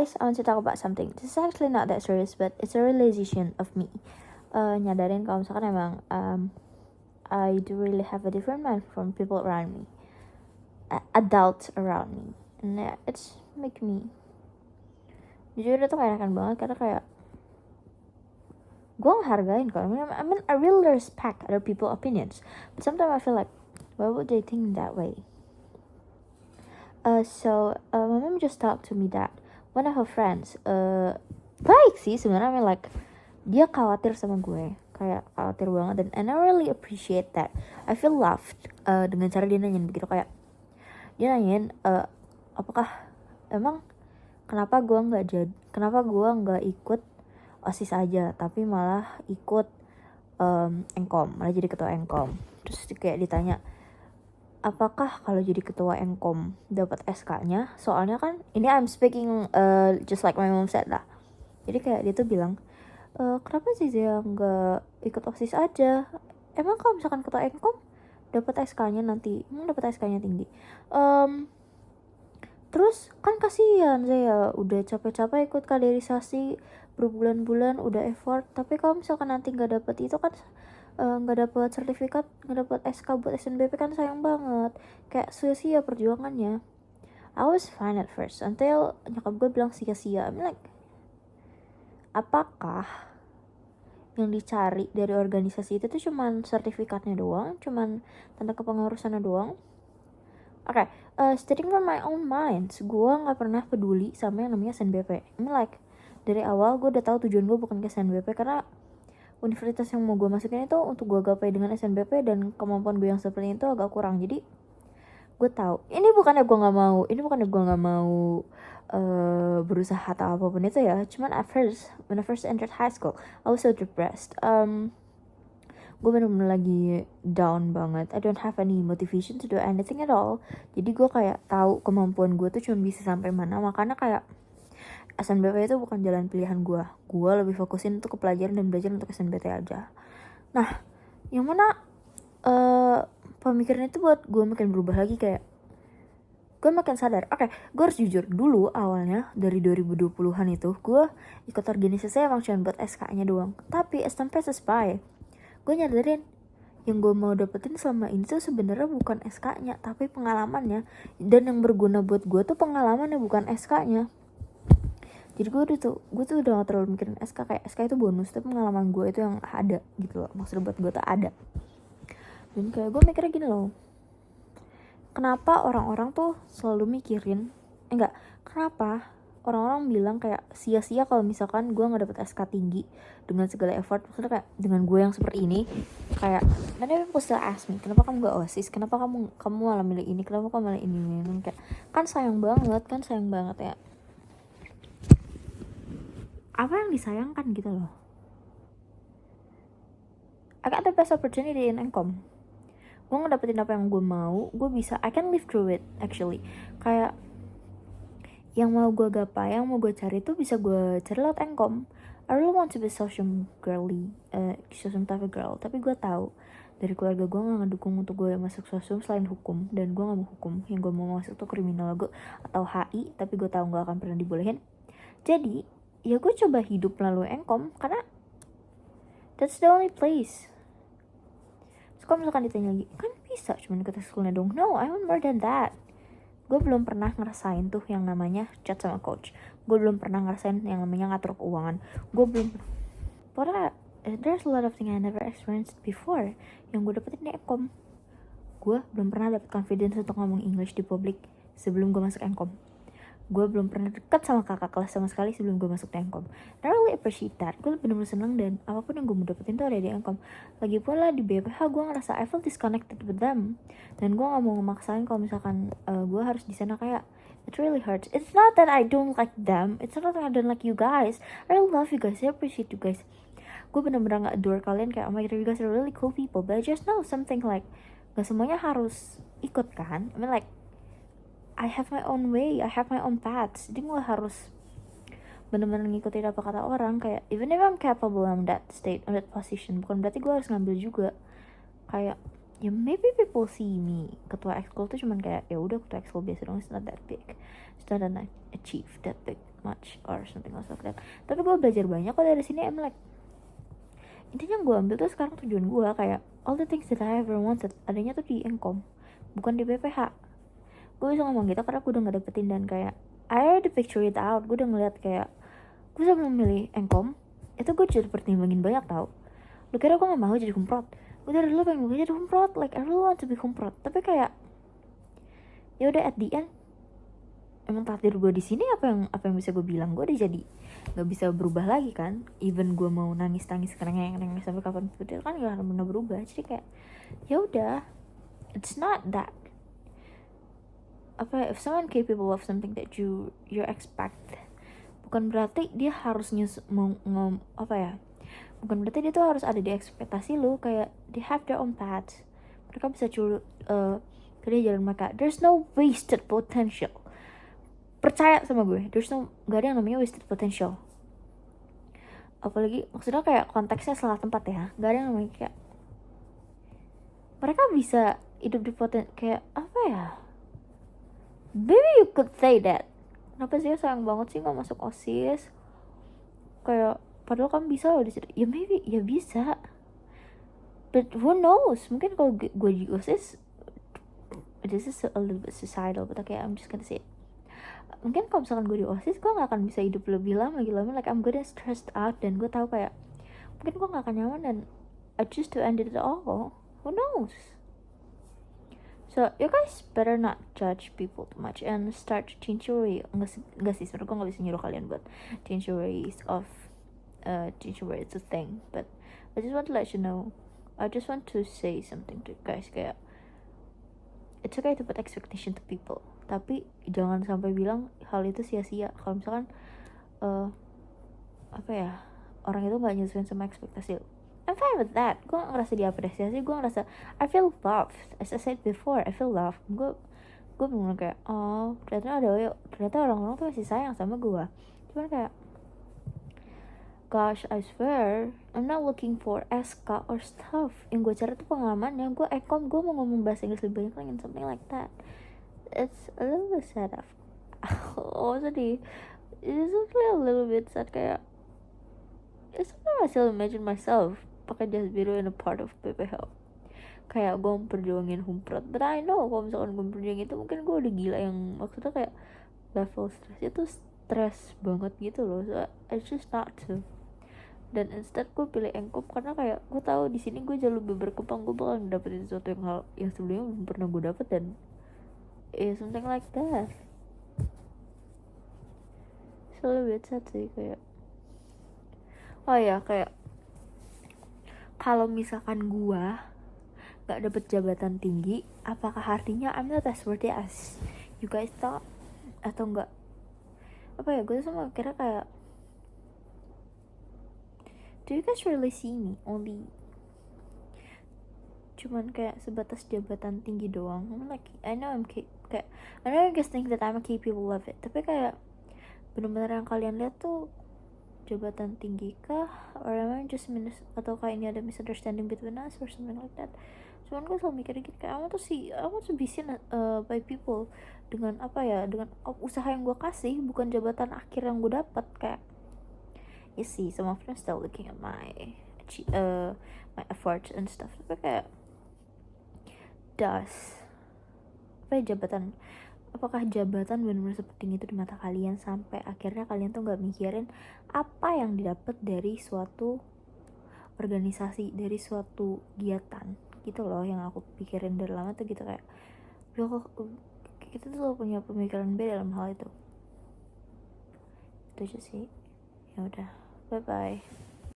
guys, I want to talk about something. This is actually not that serious, but it's a realization of me. Nyadarin kalau misalkan emang I do really have a different mind from people around me, adults around me, and it's make me jujur itu gak enakan banget karena kayak gue ngehargain kok. I mean I really respect other people opinions, but sometimes I feel like why would they think that way? So my mom just talked to me that one of her friends baik sih sebenarnya, I mean like dia khawatir sama gue, kayak khawatir banget, and I really appreciate that. I feel loved dengan cara dia nanyain begitu, kayak dia nanyain apakah emang kenapa gue nggak ikut OSIS aja tapi malah ikut Engkom, malah jadi ketua Engkom. Terus kayak ditanya apakah kalau jadi ketua Engkom dapat SK-nya, soalnya kan ini I'm speaking just like my mom said lah. Jadi kayak dia tuh bilang kenapa sih dia nggak ikut OSIS aja, emang kalau misalkan ketua Engkom dapat SK-nya nanti dapat SK-nya tinggi. Terus kan kasihan saya udah capek-capek ikut kaderisasi berbulan-bulan, udah effort, tapi kalau misalkan nanti nggak dapet itu kan nggak dapet sertifikat, nggak dapet SK buat SNBP kan sayang banget, kayak sia-sia perjuangannya. I was fine at first until nyokap gue bilang sia-sia. I'm like, apakah yang dicari dari organisasi itu tuh cuman sertifikatnya doang, cuman tanda kepengurusannya doang? Okay, stating from my own mind, gue nggak pernah peduli sama yang namanya SNBP. I mean like dari awal gue udah tahu tujuan gue bukan ke SNBP, karena universitas yang mau gue masukin itu untuk gue gapai dengan SNBP, dan kemampuan gue yang seperti itu agak kurang. Jadi gue tahu ini bukannya gue nggak mau berusaha atau apapun itu ya. Cuman when I first entered high school, I was so depressed. Gue bener-bener lagi down banget. I don't have any motivation to do anything at all. Jadi gue kayak tahu kemampuan gue tuh cuma bisa sampai mana. Makanya kayak SNBP itu bukan jalan pilihan gue. Gue lebih fokusin untuk ke pelajaran dan belajar untuk SNBT aja. Nah, yang mana pemikiran itu buat gue makin berubah lagi, kayak gue makin sadar. Oke, gue harus jujur dulu, awalnya dari 2020-an itu gue ikut organisasi emang cuma buat SK-nya doang. Tapi as time passes by, gue nyadarin yang gue mau dapetin selama ini tuh sebenarnya bukan SK-nya tapi pengalamannya, dan yang berguna buat gue tuh pengalamannya bukan SK-nya. Jadi gue tuh udah gak terlalu mikirin SK, kayak SK itu bonus tapi pengalaman gue itu yang ada gitu loh, maksudnya buat gue tuh ada. Dan kayak gue mikirnya gini loh, kenapa orang-orang tuh selalu mikirin kenapa orang-orang bilang kayak sia-sia kalau misalkan gue nggak dapet SK tinggi dengan segala effort, maksudnya kayak dengan gue yang seperti ini, kayak dan people still ask me, kenapa kamu gak OSIS, kenapa kamu malah milih ini, kenapa kamu malah ini, kayak kan sayang banget ya. Apa yang disayangkan gitu loh. I got the best opportunity in Engkom. Gue ngedapetin apa yang gue mau, gue bisa, I can live through it actually. Kayak yang mau gue gapai, yang mau gue cari tuh bisa gue cari lewat Engkom. I really want to be social type of girl, tapi gue tahu dari keluarga gue gak ngedukung untuk gue masuk sosum selain hukum, dan gue gak mau hukum. Yang gue mau masuk tuh kriminologi atau HI, tapi gue tahu gak akan pernah dibolehin. Jadi ya gue coba hidup melalui Engkom karena that's the only place. So kalau misalkan ditanya lagi, kan bisa cuma ikut ekskulnya dong? No, I want more than that. Gue belum pernah ngerasain tuh yang namanya chat sama coach. Gue belum pernah ngerasain yang namanya ngatur keuangan. Gue belum. Padahal there's a lot of things I never experienced before yang gue dapetin di Engkom. Gue belum pernah dapet confidence untuk ngomong English di publik sebelum gue masuk Engkom. Gue belum pernah deket sama kakak kelas sama sekali sebelum gue masuk di Engkom. I really appreciate that. Gue bener-bener seneng, dan apapun yang gue mau dapetin tuh ada di Engkom. Lagi pula di BPH gue ngerasa I feel disconnected with them, dan gue gak mau memaksain kalau misalkan gue harus di sana. Kayak it really hurts. It's not that I don't like them, it's not that I don't like you guys. I really love you guys, I appreciate you guys. Gue bener-bener gak adore kalian, kayak oh my god, you guys are really cool people, but I just know something like gak semuanya harus ikut kan. I mean like I have my own way, I have my own paths. Jadi gue harus bener-bener ngikutin apa kata orang. Kayak even if I'm capable on that state, on that position, bukan berarti gue harus ngambil juga. Kayak ya maybe people see me ketua ekskul tuh cuman kayak ya udah ketua ekskul biasa dong, it's not that big, it's not that achieve that big much or something else like that. Tapi gue belajar banyak kok dari sini. I'm like, intinya gue ambil tuh sekarang tujuan gue kayak all the things that I ever wanted adanya tuh di Enkom, bukan di BPH. Gue bisa ngomong gitu karena gue udah gak dapetin, dan kayak I already picture it out. Gue udah ngeliat kayak gue sebelum memilih Enkom itu gue jadi pertimbangin banyak tau. Lu kira gue gak mau jadi humprot? Gue dari dulu pengen jadi humprot, like I really want to be humprot. Tapi kayak ya udah, at the end emang takdir gue di sini. Apa yang bisa gue bilang, gue udah jadi nggak bisa berubah lagi kan. Even gue mau nangis nangis sampai kapan pun itu kan gak akan pernah berubah. Jadi kayak ya udah, it's not that if someone capable of something that you expect, bukan berarti dia harus bukan berarti dia tuh harus ada di ekspektasi lu. Kayak they have their own path, mereka bisa pilih jalan mereka. There's no wasted potential, percaya sama gue. Gak ada yang namanya wasted potential. Apalagi maksudnya kayak konteksnya salah tempat ya. Gak ada yang namanya kayak mereka bisa hidup di kayak apa ya, maybe you could say that. Kenapa sih sayang banget sih gak masuk OSIS? Kayak padahal kan bisa loh di situ. Ya maybe ya bisa, but who knows, mungkin kalau gue di OSIS, this is a little bit suicidal, but okay, I'm just gonna say it. Mungkin kalau misalkan gue di OSIS, gue gak akan bisa hidup lebih lama, like I'm gonna stressed out, dan gue tahu kayak mungkin gue gak akan nyaman, dan I choose to end it all. Who knows? So you guys better not judge people too much and start to change your way. Enggak sih, sebenarnya gue gak bisa nyuruh kalian buat change your ways it's a thing, but I just want to let you know, I just want to say something to you guys, kayak it's okay to put expectation to people, tapi jangan sampai bilang hal itu sia-sia kalau misalkan orang itu gak nyesuaiin sama ekspektasi. I'm fine with that. Gue gak ngerasa diapresiasi, gue ngerasa I feel loved. As I said before, I feel loved. Gue bener kayak ternyata orang-orang tuh masih sayang sama gue. Cuman kayak gosh, I swear I'm not looking for SK or stuff. Yang gue cari tuh pengalaman. Yang gue Ekom, gue mau ngomong bahasa Inggris lebih banyak lagi, something like that. It's a little bit sad. Sedih. It's actually a little bit sad. Kayak it's something I still imagine myself pakai jas biru in a part of PPH. Kayak gue memperjuangin humprot, but I know kalau misalkan gue memperjuangin itu, mungkin gue udah gila, yang maksudnya kayak level stress itu stress banget gitu loh. So I choose not to. Dan instead gue pilih Enkom karena kayak gue tahu di sini gue jauh lebih berkembang, gue bakal dapetin sesuatu yang sebelumnya belum pernah gue dapet, dan something like that. So lebih sad sih kayak kayak kalau misalkan gue gak dapet jabatan tinggi, apakah artinya I'm not as worthy as you guys thought? Atau enggak? Gue sama kira kayak, do you guys really see me only cuman kayak sebatas jabatan tinggi doang? I know you guys think that I'm capable of it, tapi kayak benar-benar yang kalian lihat tuh jabatan tinggi kah, or am I just atau kayak ini ada misunderstanding between us or something like that? Cuman gue selalu mikir gitu, kayak I want to be seen by people dengan dengan usaha yang gue kasih, bukan jabatan akhir yang gue dapat. Kayak you see, some of them still looking at my efforts and stuff, tapi kayak apakah jabatan benar-benar sepenting itu di mata kalian sampai akhirnya kalian tuh gak mikirin apa yang didapat dari suatu organisasi, dari suatu kegiatan gitu loh. Yang aku pikirin dari lama tuh gitu, kayak kita tuh selalu punya pemikiran beda dalam hal itu aja sih. Ya udah, bye bye.